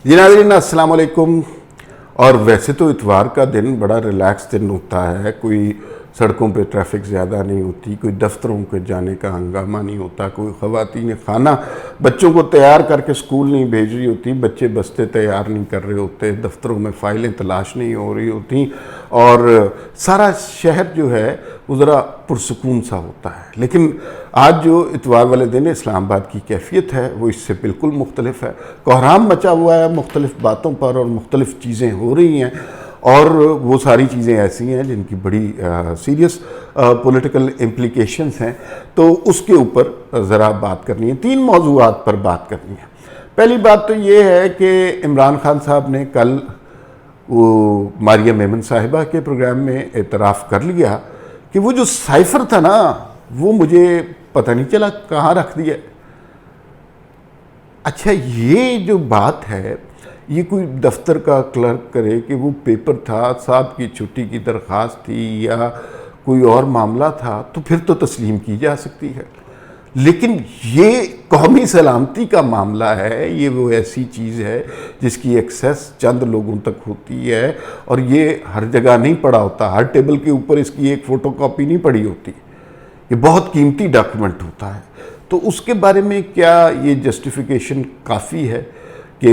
जी नाज़रीन अस्सलाम वालेकुम। और वैसे तो इतवार का दिन बड़ा रिलैक्स दिन होता है, कोई सड़कों पे ट्रैफिक ज़्यादा नहीं होती, कोई दफ्तरों के जाने का हंगामा नहीं होता, कोई ख़वातीन खाना बच्चों को तैयार करके स्कूल नहीं भेज रही होती, बच्चे बस्ते तैयार नहीं कर रहे होते, दफ्तरों में फ़ाइलें तलाश नहीं हो रही होती और सारा शहर जो है वो ज़रा पुरसकून सा होता है। लेकिन आज जो इतवार वाले दिन इस्लामाबाद की कैफियत है वो इससे बिल्कुल मुख्तलिफ है। कोहराम मचा हुआ है मुख्तलिफ़ बातों पर और मुख्तलिफ़ चीज़ें हो रही हैं और वो सारी चीज़ें ऐसी हैं जिनकी बड़ी सीरियस पॉलिटिकल इम्प्लिकेशंस हैं, तो उसके ऊपर ज़रा बात करनी है। 3 मौज़ूआत पर बात करनी है। पहली बात तो ये है कि इमरान खान साहब ने कल वो मारिया मेमन साहिबा के प्रोग्राम में एतराफ़ कर लिया कि वो जो साइफ़र था ना वो मुझे पता नहीं चला कहाँ रख दिया। अच्छा, ये जो बात है ये कोई दफ्तर का क्लर्क करे कि वो पेपर था, साहब की छुट्टी की दरख्वास्त थी या कोई और मामला था तो फिर तो तस्लीम की जा सकती है, लेकिन ये कौमी सलामती का मामला है, ये वो ऐसी चीज़ है जिसकी एक्सेस चंद लोगों तक होती है और ये हर जगह नहीं पड़ा होता, हर टेबल के ऊपर इसकी एक फ़ोटोकॉपी नहीं पड़ी होती, ये बहुत कीमती डॉक्यूमेंट होता है। तो उसके बारे में क्या ये जस्टिफिकेशन काफ़ी है कि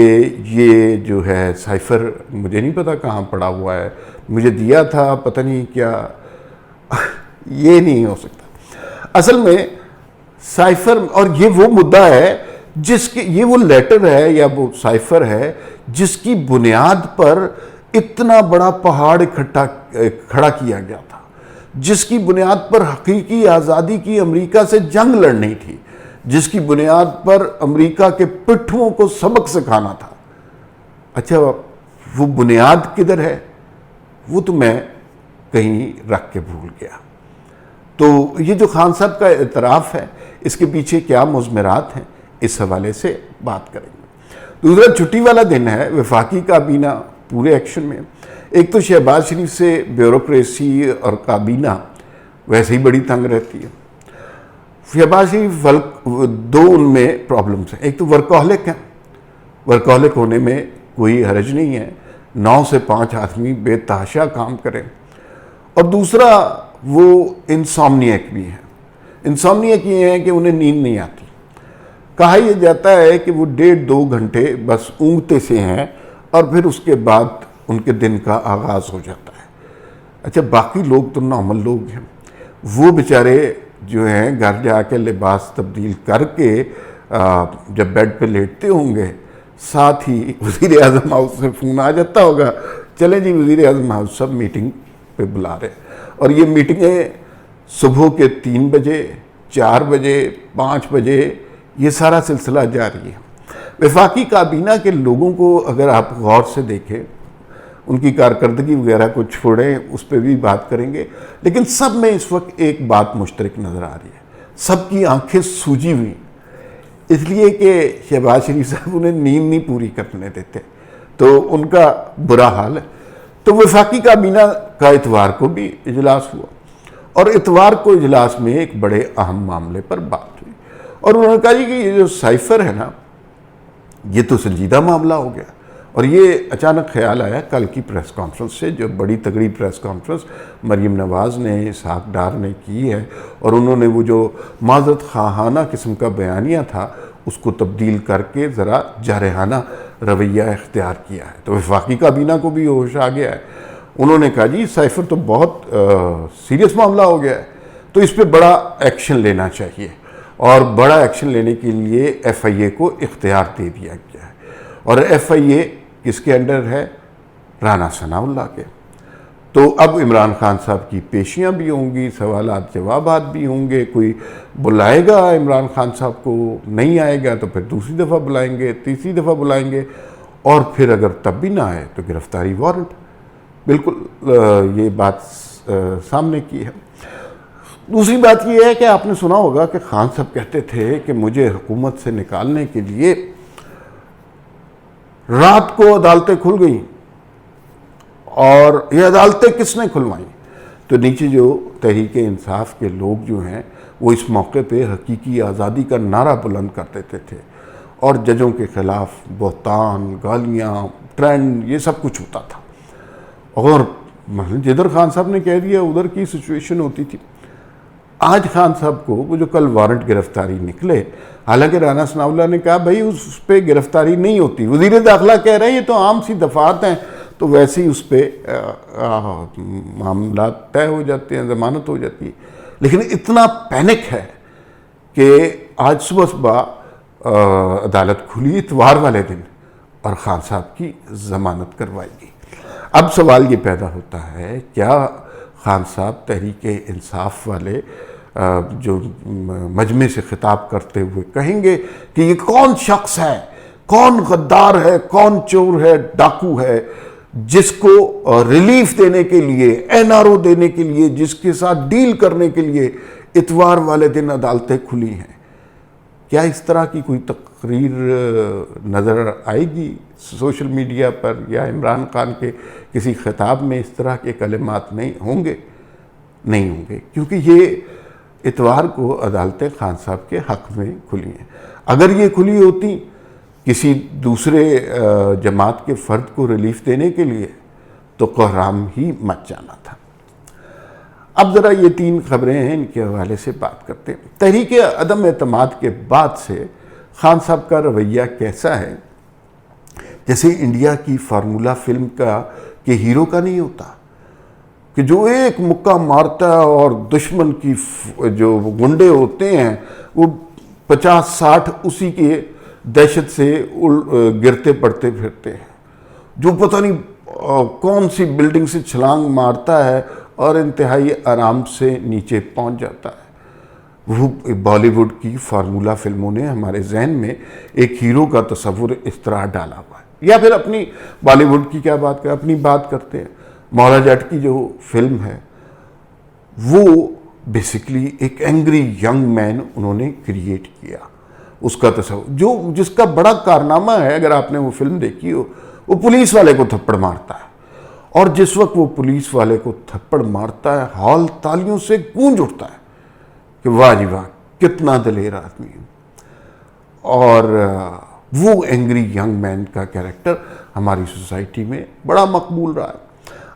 ये जो है साइफ़र मुझे नहीं पता कहाँ पड़ा हुआ है, मुझे दिया था पता नहीं क्या, ये नहीं हो सकता। असल में साइफ़र, और ये वो मुद्दा है जिसके, ये वो लेटर है या वो साइफ़र है जिसकी बुनियाद पर इतना बड़ा पहाड़ खड़ा किया गया था, जिसकी बुनियाद पर हकीकी आज़ादी की अमेरिका से जंग लड़नी थी, जिसकी बुनियाद पर अमेरिका के पिट्ठुओं को सबक सिखाना था। अच्छा, वो बुनियाद किधर है वो तो मैं कहीं रख के भूल गया। तो ये जो खान साहब का एतराफ़ है इसके पीछे क्या मुज़मिरात हैं, इस हवाले से बात करेंगे। दूसरा छुट्टी वाला दिन है, वफाकी काबीना पूरे एक्शन में। एक तो शहबाज शरीफ से ब्यूरोक्रेसी और काबीना वैसे ही बड़ी तंग रहती है। शहबाज शरीफ दो उनमें प्रॉब्लम्स हैं। एक तो वर्कहॉलिक है, वर्कहॉलिक होने में कोई हर्ज नहीं है, 9 से 5 आदमी बेतहाशा काम करें, और दूसरा वो इंसोम्नियक भी हैं। इंसोम्नियक ये हैं कि उन्हें नींद नहीं आती। कहा यह जाता है कि वो 1.5-2 घंटे बस ऊँगते से हैं और फिर उसके बाद उनके दिन का आगाज़ हो जाता है। अच्छा, बाकी लोग तो नॉर्मल लोग हैं, वो बेचारे जो हैं घर जाके लिबास तब्दील करके जब बेड पे लेटते होंगे, साथ ही वज़ीर आज़म हाउस से फ़ोन आ जाता होगा, चलें जी वज़ीर आज़म हाउस सब मीटिंग पे बुला रहे, और ये मीटिंगें सुबह के 3 बजे, 4 बजे, 5 बजे, ये सारा सिलसिला जारी है। वफाकी काबीना के लोगों को अगर आप गौर से देखें, उनकी कारकर्दगी वगैरह को छोड़ें, उस पर भी बात करेंगे, लेकिन सब में इस वक्त एक बात मुश्तरक नज़र आ रही है, सबकी आंखें सूजी हुई, इसलिए कि शहबाज शरीफ साहब उन्हें नींद नहीं पूरी करने देते, तो उनका बुरा हाल है। तो वफाकी काबीना का इतवार को भी इजलास हुआ और इतवार को इजलास में एक बड़े अहम मामले पर बात हुई और उन्होंने कहा कि ये जो साइफ़र है ना, ये तो संजीदा मामला हो गया। और ये अचानक ख्याल आया कल की प्रेस कॉन्फ्रेंस से, जो बड़ी तगड़ी प्रेस कॉन्फ्रेंस मरीम नवाज़ ने, इसहाक डार ने की है, और उन्होंने वो जो माज़रत खाहाना किस्म का बयानिया था उसको तब्दील करके ज़रा जारहाना रवैया इख्तियार किया है। तो वफाकी काबीना को भी होश आ गया है, उन्होंने कहा जी साइफ़र तो बहुत सीरियस मामला हो गया है, तो इस पर बड़ा एक्शन लेना चाहिए, और बड़ा एक्शन लेने के लिए FIA को इख्तियार दे दिया गया है। और FIA किसके अंडर है? राना सनाउल्लाह के। तो अब इमरान खान साहब की पेशियां भी होंगी, सवालात जवाबात भी होंगे, कोई बुलाएगा इमरान खान साहब को, नहीं आएगा तो फिर दूसरी दफ़ा बुलाएंगे, तीसरी दफ़ा बुलाएंगे, और फिर अगर तब भी ना आए तो गिरफ्तारी वारंट। बिल्कुल ये बात सामने की है। दूसरी बात ये है कि आपने सुना होगा कि खान साहब कहते थे कि मुझे हुकूमत से निकालने के लिए रात को अदालतें खुल गई, और ये अदालतें किसने खुलवाई? तो नीचे जो तहरीक इंसाफ के लोग जो हैं वो इस मौके पे हकीकी आज़ादी का नारा बुलंद कर देते थे, और जजों के खिलाफ बहतान, गालियाँ, ट्रेंड, ये सब कुछ होता था। और जिधर खान साहब ने कह दिया उधर की सिचुएशन होती थी। आज खान साहब को वो जो कल वारंट गिरफ्तारी निकले, हालांकि राना सनाउल्लाह ने कहा भाई उस पर गिरफ्तारी नहीं होती, वज़ीर दाखिला कह रहे हैं ये तो आम सी दफात हैं, तो वैसे ही उस पर मामला तय हो जाते हैं, ज़मानत हो जाती है। लेकिन इतना पैनिक है कि आज सुबह सुबह अदालत खुली इतवार वाले दिन और खान साहब की ज़मानत करवाएगी। अब सवाल ये पैदा होता है, क्या खान साहब तहरीक-ए-इंसाफ वाले जो मजमे से खिताब करते हुए कहेंगे कि ये कौन शख्स है, कौन गद्दार है, कौन चोर है, डाकू है, जिसको रिलीफ देने के लिए, एनआरओ देने के लिए, जिसके साथ डील करने के लिए इतवार वाले दिन अदालतें खुली हैं। क्या इस तरह की कोई तकरीर नज़र आएगी सोशल मीडिया पर, या इमरान खान के किसी खिताब में इस तरह के कलिमात नहीं होंगे? नहीं होंगे, क्योंकि ये इतवार को अदालतें खान साहब के हक़ में खुली हैं। अगर ये खुली होती किसी दूसरे जमात के फ़र्द को रिलीफ देने के लिए तो कोहराम ही मच जाना था। अब ज़रा ये 3 खबरें हैं, इनके हवाले से बात करते हैं। तहरीक अदम एतमाद के बाद से खान साहब का रवैया कैसा है? जैसे इंडिया की फार्मूला फिल्म का कि हीरो का नहीं होता कि जो एक मुक्का मारता है और दुश्मन की जो गुंडे होते हैं वो 50-60 उसी के दहशत से गिरते पड़ते फिरते हैं, जो पता नहीं कौन सी बिल्डिंग से छलांग मारता है और इंतहाई आराम से नीचे पहुंच जाता है। वो बॉलीवुड की फार्मूला फिल्मों ने हमारे जहन में एक हीरो का तस्वुर इस तरह डाला हुआ है। या फिर अपनी बॉलीवुड की क्या बात करें, अपनी बात करते हैं, मौला जट की जो फिल्म है वो बेसिकली एक एंग्री यंग मैन उन्होंने क्रिएट किया, उसका तस्वुर जो जिसका बड़ा कारनामा है। अगर आपने वो फिल्म देखी हो, वो पुलिस वाले को थप्पड़ मारता है और जिस वक्त वो पुलिस वाले को थप्पड़ मारता है हॉल तालियों से गूंज उठता है कि वाह जी वाह कितना दलेर आदमी है। और वो एंग्री यंग मैन का कैरेक्टर हमारी सोसाइटी में बड़ा मकबूल रहा है।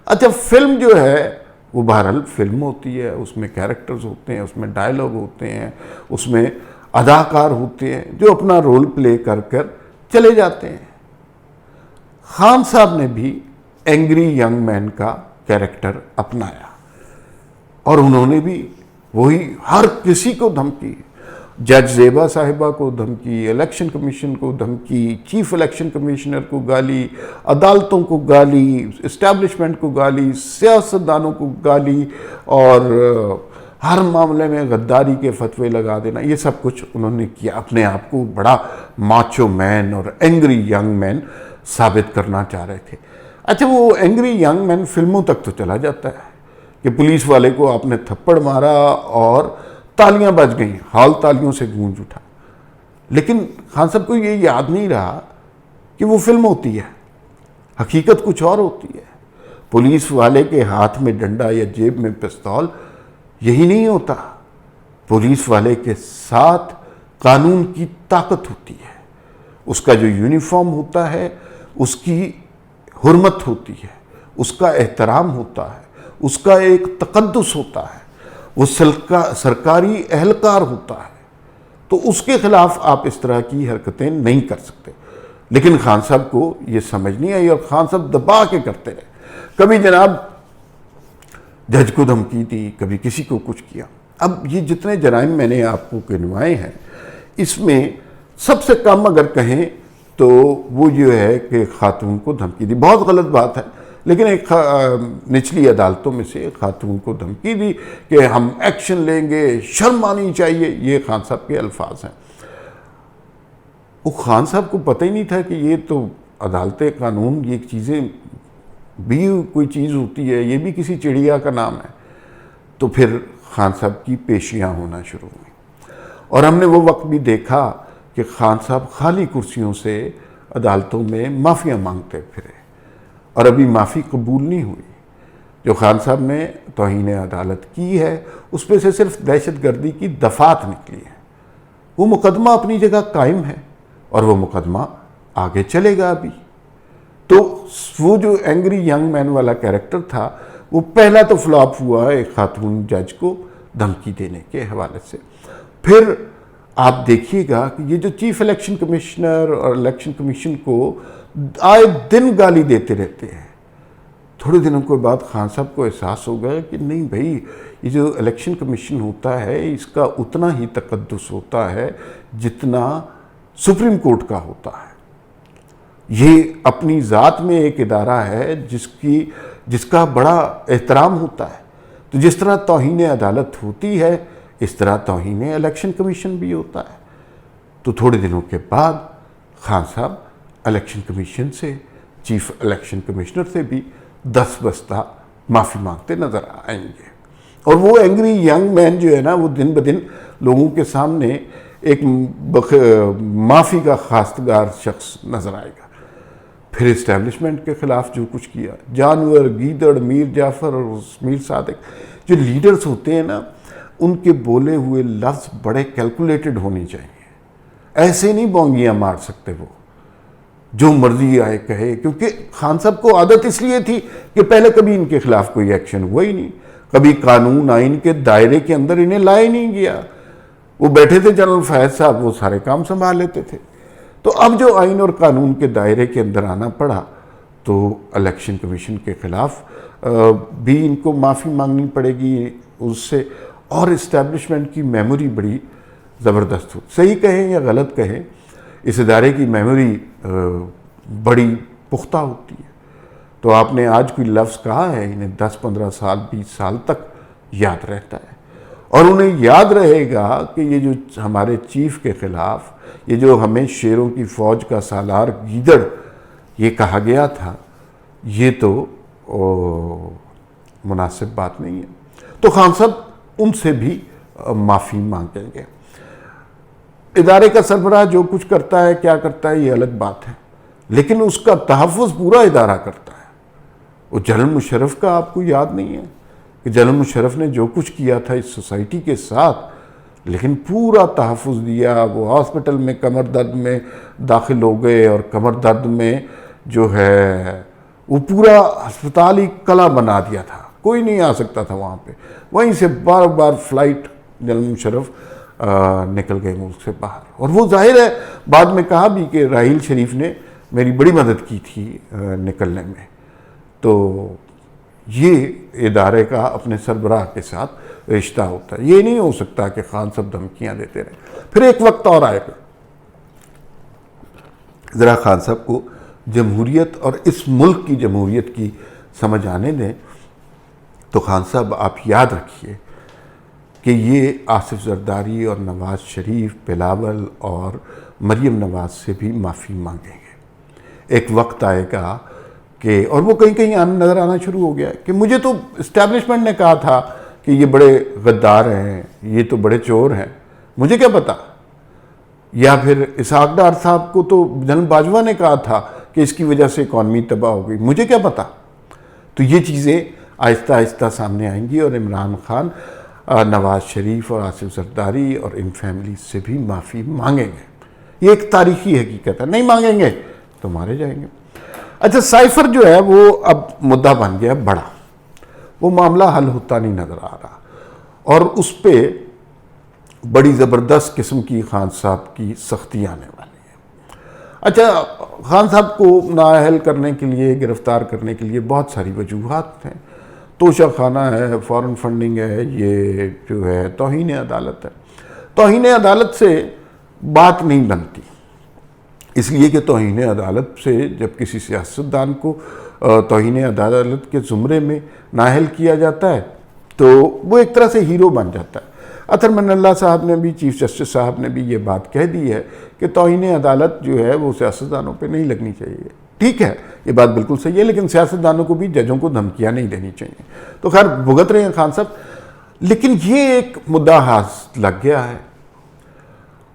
अच्छा, फिल्म जो है वो बहरहाल फिल्म होती है, उसमें कैरेक्टर्स होते हैं, उसमें डायलॉग होते हैं, उसमें अदाकार होते हैं जो अपना रोल प्ले कर कर चले जाते हैं। खान साहब ने भी एंग्री यंग मैन का कैरेक्टर अपनाया और उन्होंने भी वही हर किसी को धमकी, जज ज़ेबा साहिबा को धमकी, इलेक्शन कमीशन को धमकी, चीफ इलेक्शन कमिश्नर को गाली, अदालतों को गाली, इस्टेब्लिशमेंट को गाली, सियासतदानों को गाली और हर मामले में गद्दारी के फतवे लगा देना, ये सब कुछ उन्होंने किया। अपने आप को बड़ा माचो मैन और एंग्री यंग मैन साबित करना चाह रहे थे। अच्छा, वो एंग्री यंग मैन फिल्मों तक तो चला जाता है कि पुलिस वाले को आपने थप्पड़ मारा और तालियां बज गई, हॉल तालियों से गूंज उठा। लेकिन खान साहब को ये याद नहीं रहा कि वो फिल्म होती है, हकीकत कुछ और होती है। पुलिस वाले के हाथ में डंडा या जेब में पिस्तौल यही नहीं होता, पुलिस वाले के साथ कानून की ताकत होती है, उसका जो यूनिफॉर्म होता है उसकी हुर्मत होती है, उसका एहतराम होता है, उसका एक तकद्दुस होता है, वो सरकारी एहलकार होता है। तो उसके खिलाफ आप इस तरह की हरकतें नहीं कर सकते। लेकिन खान साहब को ये समझ नहीं आई और खान साहब दबा के करते रहे। कभी जनाब जज को धमकी दी, कभी किसी को कुछ किया। अब ये जितने जराइम मैंने आपको गिनवाए हैं, इसमें सबसे कम अगर कहें तो वो जो है कि खातून को धमकी दी, बहुत गलत बात है, लेकिन एक निचली अदालतों में से एक खातून को धमकी दी कि हम एक्शन लेंगे, शर्म आनी चाहिए, ये खान साहब के अल्फाज हैं। वो खान साहब को पता ही नहीं था कि ये तो अदालतें, कानून, ये चीज़ें भी कोई चीज़ होती है, ये भी किसी चिड़िया का नाम है। तो फिर खान साहब की पेशियाँ होना शुरू हुई और हमने वो वक्त भी देखा कि खान साहब खाली कुर्सियों से अदालतों में माफ़ियाँ मांगते फिरे और अभी माफ़ी कबूल नहीं हुई। जो खान साहब ने तौहीन अदालत की है उस पर से सिर्फ दहशत गर्दी की दफ़ात निकली है। वो मुकदमा अपनी जगह कायम है, और वो मुकदमा आगे चलेगा अभी। तो वो जो एंग्री यंग मैन वाला कैरेक्टर था, वो पहला तो फ्लॉप हुआ एक खातून जज को धमकी देने के हवाले से। फिर आप देखिएगा कि ये जो चीफ इलेक्शन कमिश्नर और इलेक्शन कमीशन को आए दिन गाली देते रहते हैं, थोड़े दिनों के बाद खान साहब को एहसास हो गया कि नहीं भाई, ये जो इलेक्शन कमीशन होता है इसका उतना ही तकद्दुस होता है जितना सुप्रीम कोर्ट का होता है। ये अपनी ज़ात में एक इदारा है जिसका बड़ा एहतराम होता है। तो जिस तरह तौहीन अदालत होती है, इस तरह तौहीन इलेक्शन कमीशन भी होता है। तो थोड़े दिनों के बाद खान साहब इलेक्शन कमीशन से, चीफ इलेक्शन कमिश्नर से भी 10 बस्ता माफ़ी मांगते नज़र आएंगे। और वो एंग्री यंग मैन जो है ना, वो दिन ब दिन लोगों के सामने एक माफ़ी का खास्तगार शख्स नज़र आएगा। फिर इस्टेब्लिशमेंट के ख़िलाफ़ जो कुछ किया, जानवर, गीदड़, मीर जाफ़र और मीर सादिक, जो लीडर्स होते हैं ना, उनके बोले हुए लफ्ज़ बड़े कैलकुलेटेड होने चाहिए। ऐसे नहीं बोंगियाँ मार सकते वो, जो मर्जी आए कहे। क्योंकि खान साहब को आदत इसलिए थी कि पहले कभी इनके खिलाफ कोई एक्शन हुआ ही नहीं, कभी कानून आइन के दायरे के अंदर इन्हें लाया नहीं गया। वो बैठे थे जनरल फैज साहब, वो सारे काम संभाल लेते थे। तो अब जो आइन और कानून के दायरे के अंदर आना पड़ा, तो इलेक्शन कमीशन के खिलाफ भी इनको माफ़ी मांगनी पड़ेगी उससे। और इस्टेब्लिशमेंट की मेमोरी बड़ी ज़बरदस्त हो, सही कहें या गलत कहें, इस इदारे की मेमोरी बड़ी पुख्ता होती है। तो आपने आज कोई लफ्ज़ कहा है, इन्हें 10-15 साल 20 साल तक याद रहता है। और उन्हें याद रहेगा कि ये जो हमारे चीफ के ख़िलाफ़, ये जो हमें शेरों की फ़ौज का सालार गीदड़ ये कहा गया था, ये तो मुनासिब बात नहीं है। तो खान साहब उनसे भी माफ़ी मांगेंगे। इदारे का सरबराह जो कुछ करता है, क्या करता है, ये अलग बात है, लेकिन उसका तहफ़्फ़ुज़ पूरा इदारा करता है। वो जनरल मुशर्रफ का आपको याद नहीं है कि जनरल मुशर्रफ ने जो कुछ किया था इस सोसाइटी के साथ, लेकिन पूरा तहफ़्फ़ुज़ दिया। वो हॉस्पिटल में कमर दर्द में दाखिल हो गए और कमर दर्द में जो है वो पूरा अस्पताल ही कला बना दिया था, कोई नहीं आ सकता था वहाँ पे। वहीं से बार बार फ्लाइट जनरल मुशर्रफ निकल गए मुल्क से बाहर। और वो जाहिर है बाद में कहा भी कि राहील शरीफ ने मेरी बड़ी मदद की थी निकलने में। तो ये इदारे का अपने सरबराह के साथ रिश्ता होता है। ये नहीं हो सकता कि खान साहब धमकियाँ देते रहे। फिर एक वक्त और आएगा, ज़रा खान साहब को जमहूरियत और इस मुल्क की जमहूरियत की समझ आने दें। तो खान साहब आप याद रखिए कि ये आसिफ जरदारी और नवाज़ शरीफ, बिलावल और मरीम नवाज़ से भी माफ़ी मांगेंगे। एक वक्त आएगा कि, और वो कहीं कहीं नज़र आना शुरू हो गया कि मुझे तो इस्टेब्लिशमेंट ने कहा था कि ये बड़े गद्दार हैं, ये तो बड़े चोर हैं, मुझे क्या पता। या फिर इसहाक डार साहब को तो जनरल बाजवा ने कहा था कि इसकी वजह से इकॉनमी तबाह हो गई, मुझे क्या पता। तो ये चीज़ें आहिस्ता आहिस्ता सामने आएंगी और इमरान खान, नवाज़ शरीफ और आसिफ जरदारी और इन फैमिली से भी माफ़ी मांगेंगे। ये एक तारीखी हकीकत है, नहीं मांगेंगे तो मारे जाएंगे। अच्छा, साइफर जो है वो अब मुद्दा बन गया बड़ा, वो मामला हल होता नहीं नज़र आ रहा और उस पर बड़ी ज़बरदस्त किस्म की खान साहब की सख्ती आने वाली है। अच्छा, खान साहब को नाअहल करने के लिए, गिरफ़्तार करने के लिए बहुत सारी वजूहात हैं। तोशा खाना है, फॉरेन फंडिंग है, ये जो है तौहीन अदालत है। तौहीन अदालत से बात नहीं बनती, इसलिए कि तौहीन अदालत से जब किसी सियासतदान को तौहीन अदालत के ज़ुमरे में नाअहल किया जाता है तो वो एक तरह से हीरो बन जाता है। अतर मनल्ला साहब ने भी, चीफ जस्टिस साहब ने भी ये बात कह दी है कि तौहीन अदालत जो है वो सियासतदानों पे नहीं लगनी चाहिए। ठीक है, ये बात बिल्कुल सही है, लेकिन सियासतदानों को भी जजों को धमकियाँ नहीं देनी चाहिए। तो खैर भुगत रहे हैं खान साहब, लेकिन ये एक मुद्दा हाथ लग गया है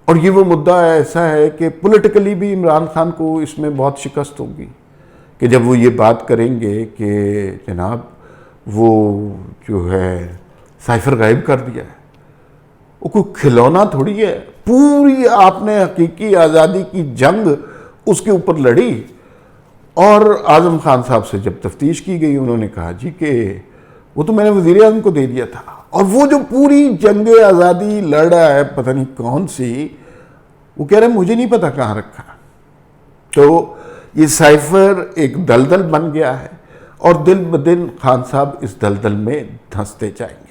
और ये वो मुद्दा ऐसा है कि पॉलिटिकली भी इमरान खान को इसमें बहुत शिकस्त होगी कि जब वो ये बात करेंगे कि जनाब वो जो है साइफर गायब कर दिया है। वो कोई खिलौना थोड़ी है पूरी आपने हकीकी आज़ादी की जंग उसके ऊपर लड़ी। और आज़म खान साहब से जब तफ्तीश की गई, उन्होंने कहा जी कि वो तो मैंने वज़ीर आज़म को दे दिया था, और वो जो पूरी जंग आज़ादी लड़ रहा है पता नहीं कौन सी, वो कह रहे मुझे नहीं पता कहाँ रखा। तो ये साइफर एक दलदल बन गया है, और दिन ब दिन खान साहब इस दलदल में धंसते जाएंगे।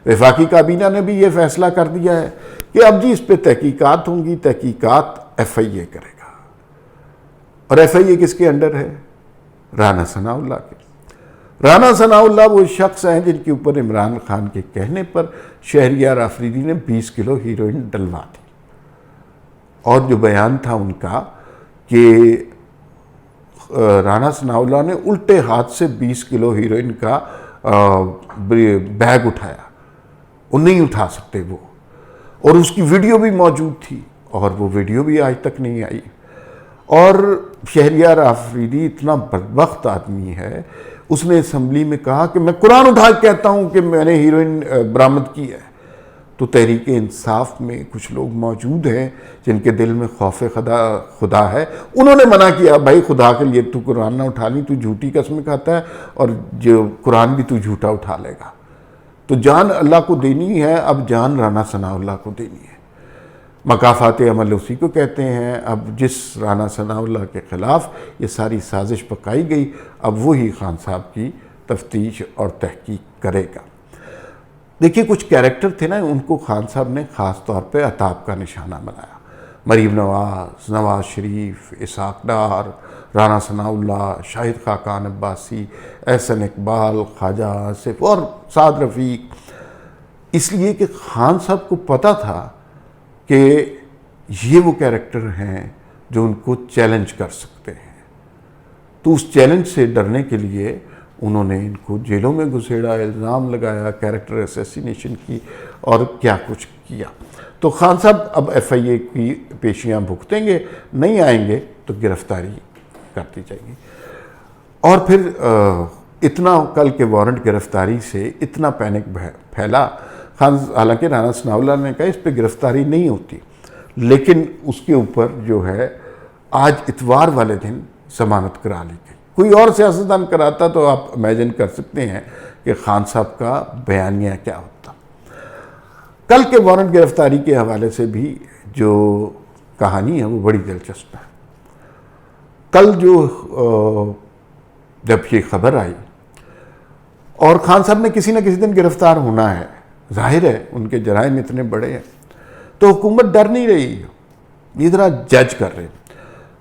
वफाकी काबीना ने भी ये फैसला कर दिया है कि अब जी इस पे तहकीकात होंगी, तहकीकात FIA करेगा। और FIA किसके अंडर है? राना सनाउल्लाह के। राना सनाउल्लाह वो शख्स हैं जिनके ऊपर इमरान खान के कहने पर शहरियार आफरीदी ने 20 किलो हीरोइन डलवा दी। और जो बयान था उनका कि राना सनाउल्लाह ने उल्टे हाथ से 20 किलो हीरोइन का बैग उठाया, वो नहीं उठा सकते वो, और उसकी वीडियो भी मौजूद थी, और वो वीडियो भी आज तक नहीं आई। और शहरियार आफरीदी इतना बदबख्त आदमी है, उसने असम्बली में कहा कि मैं कुरान उठा के कहता हूँ कि मैंने हीरोइन बरामद की है। तो तहरीक इंसाफ में कुछ लोग मौजूद हैं जिनके दिल में खौफ खुदा है, उन्होंने मना किया, भाई खुदा के लिए तू कुरान ना उठा ली, तू झूठी कसमें खाता है, और जो कुरान भी तू झूठा उठा लेगा। तो जान अल्लाह को देनी है, अब जान राना सनाउल्लाह को देनी है। मकाफात अमल उसी को कहते हैं। अब जिस राना सनाउल्लाह के ख़िलाफ़ ये सारी साजिश पकाई गई, अब वही खान साहब की तफ्तीश और तहकीक करेगा। देखिए, कुछ कैरेक्टर थे ना, उनको खान साहब ने ख़ास तौर पे अताब का निशाना बनाया। मरीम नवाज़, नवाज़ शरीफ, इसहाक डार, राना सनाउल्लाह, शाहिद खाकान अब्बासी, एहसन इकबाल, ख्वाजा आसिफ और साद रफ़ीक। इसलिए कि खान साहब को पता था कि ये वो कैरेक्टर हैं जो उनको चैलेंज कर सकते हैं। तो उस चैलेंज से डरने के लिए उन्होंने इनको जेलों में घुसेड़ा, इल्ज़ाम लगाया, कैरेक्टर असैसिनेशन की, और क्या कुछ किया। तो खान साहब अब FIA की पेशियाँ भुगतेंगे, नहीं आएंगे तो गिरफ्तारी कर दी जाएगी। और फिर इतना कल के वारंट गिरफ्तारी से इतना पैनिक फैला। हालांकि राना सनाउल्लाह ने कहा इस पर गिरफ्तारी नहीं होती, लेकिन उसके ऊपर जो है आज इतवार वाले दिन जमानत करा ली गई। कोई और सियासतदान कराता तो आप इमेजिन कर सकते हैं कि खान साहब का बयानिया क्या होता। कल के वारंट गिरफ्तारी के हवाले से भी जो कहानी है वो बड़ी दिलचस्प है। कल जो जब ये खबर आई, और खान साहब ने किसी न किसी दिन गिरफ्तार होना है, जाहिर है उनके जराइम इतने बड़े हैं, तो हुकूमत डर नहीं रही, ये ज़रा जज कर रहे।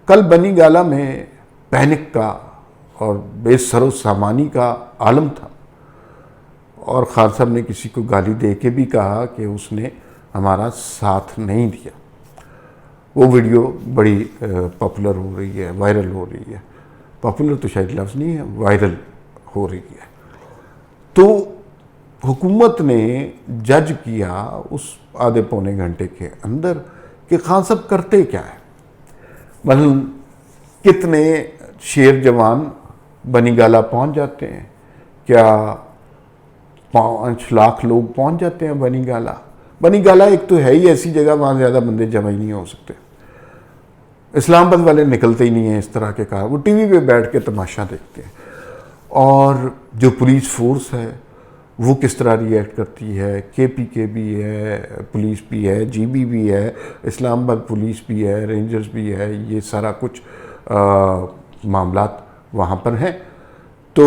कल बनी गाला में पैनिक का और बेसरो सामानी का आलम था, और खान साहब ने किसी को गाली दे के भी कहा कि उसने हमारा साथ नहीं दिया। वो वीडियो बड़ी पॉपुलर हो रही है, वायरल हो रही है। पॉपुलर तो शायद लफ्ज़ नहीं है, वायरल हो रही है। तो हुकूमत ने जज किया उस आधे पौने घंटे के अंदर कि खान साहब करते क्या है। मतलब कितने शेर जवान बनी गाला पहुंच जाते हैं, क्या 5 लाख लोग पहुंच जाते हैं बनी गाला। बनी गाला एक तो है ही ऐसी जगह, वहाँ ज़्यादा बंदे जमा ही नहीं हो सकते। इस्लामाबाद वाले निकलते ही नहीं हैं इस तरह के कार, वो टीवी पे बैठ के तमाशा देखते हैं। और जो पुलिस फोर्स है वो किस तरह रिएक्ट करती है, KPK भी है, पुलिस भी है, GB भी है, इस्लामाबाद पुलिस भी है, रेंजर्स भी है, ये सारा कुछ मामलात वहाँ पर हैं। तो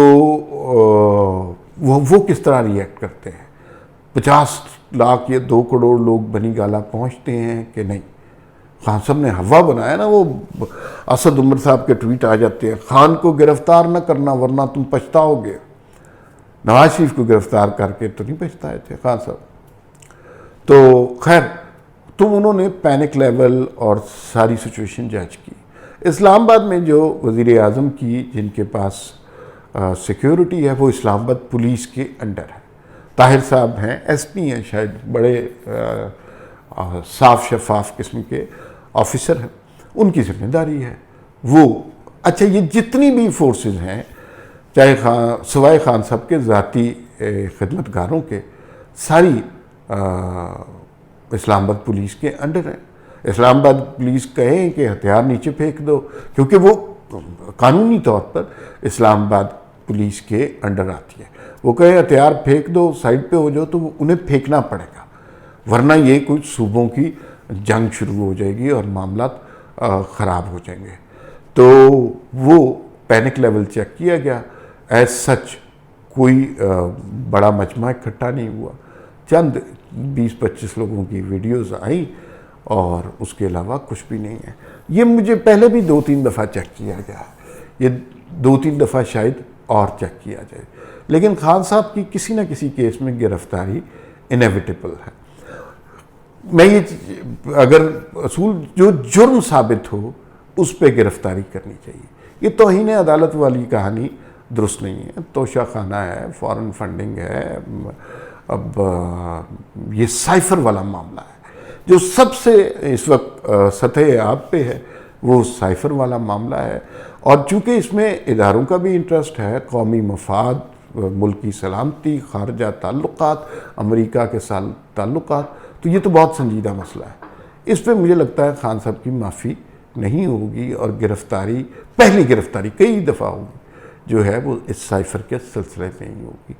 वो किस तरह रिएक्ट करते हैं। 50 लाख या 2 करोड़ लोग बनी गाला पहुँचते हैं कि नहीं। खान साहब ने हवा बनाया ना, वो असद उमर साहब के ट्वीट आ जाते हैं, खान को गिरफ्तार न करना वरना तुम पछताओगे। नवाज शरीफ को गिरफ्तार करके तो नहीं पछताए थे खान साहब। तो खैर, तो उन्होंने पैनिक लेवल और सारी सिचुएशन जज की। इस्लामाबाद में जो वज़ीर आज़म की जिनके पास सिक्योरिटी है वो इस्लामाबाद पुलिस के अंडर है। ताहिर साहब हैं, SP हैं, शायद बड़े साफ शफाफ किस्म के ऑफिसर हैं, उनकी जिम्मेदारी है वो। अच्छा, ये जितनी भी फोर्सेस हैं, चाहे सवाए खान साहब के ज़ाती खिदमतगारों के, सारी इस्लामाबाद पुलिस के अंडर है। इस्लामाबाद पुलिस कहें कि हथियार नीचे फेंक दो, क्योंकि वो कानूनी तौर पर इस्लामाबाद पुलिस के अंडर आती है। वो कहे हथियार फेंक दो, साइड पे हो जाओ, तो उन्हें फेंकना पड़ेगा, वरना ये कुछ सूबों की जंग शुरू हो जाएगी और मामला ख़राब हो जाएंगे। तो वो पैनिक लेवल चेक किया गया। एज सच कोई बड़ा मजमा इकट्ठा नहीं हुआ, चंद 20-25 लोगों की वीडियोस आई और उसके अलावा कुछ भी नहीं है। ये मुझे पहले भी 2-3 दफ़ा चेक किया गया, ये 2-3 दफ़ा शायद और चेक किया जाए, लेकिन खान साहब की किसी न किसी केस में गिरफ्तारी इनेविटेबल है। मैं ये अगर असूल जो जुर्म साबित हो उस पर गिरफ्तारी करनी चाहिए। ये तौहीन अदालत वाली कहानी दुरुस्त नहीं है। तोशा खाना है, फॉरेन फंडिंग है, अब ये साइफर वाला मामला है जो सबसे इस वक्त सतह आब पे है, वो साइफर वाला मामला है। और चूँकि इसमें इदारों का भी इंटरेस्ट है, कौमी मफाद, मुल्की सलामती, खारजा ताल्लुकात, अमेरिका के साथ ताल्लुकात, तो ये तो बहुत संजीदा मसला है। इस पर मुझे लगता है खान साहब की माफ़ी नहीं होगी और गिरफ्तारी, पहली गिरफ्तारी कई दफ़ा होगी जो है वो इस साइफर के सिलसिले में ही होगी।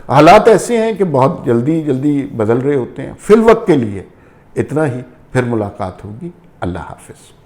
हालात ऐसे हैं कि बहुत जल्दी जल्दी बदल रहे होते हैं। फिल वक्त के लिए इतना ही, फिर मुलाकात होगी। अल्लाह हाफ़िज़।